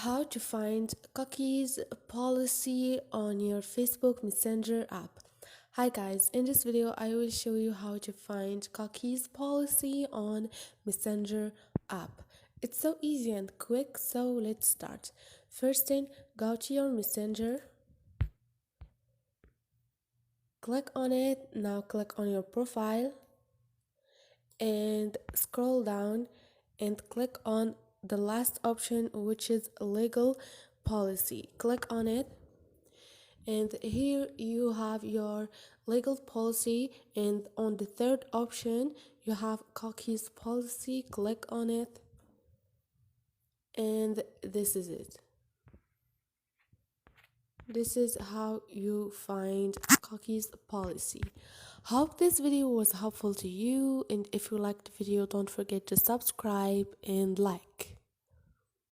how to find cookies policy on your Facebook Messenger app. Hi guys, in this video I will show you how to find cookies policy on Messenger app. It's so easy and quick, so let's start. First thing, go to your Messenger, click on it, now click on your profile and scroll down and click on the last option, which is legal policy. Click on it and here you have your legal policy, and on the third option you have cookies policy. Click on it and this is it. This is how you find cookies policy. Hope this video was helpful to you, and if you liked the video, don't forget to subscribe and like.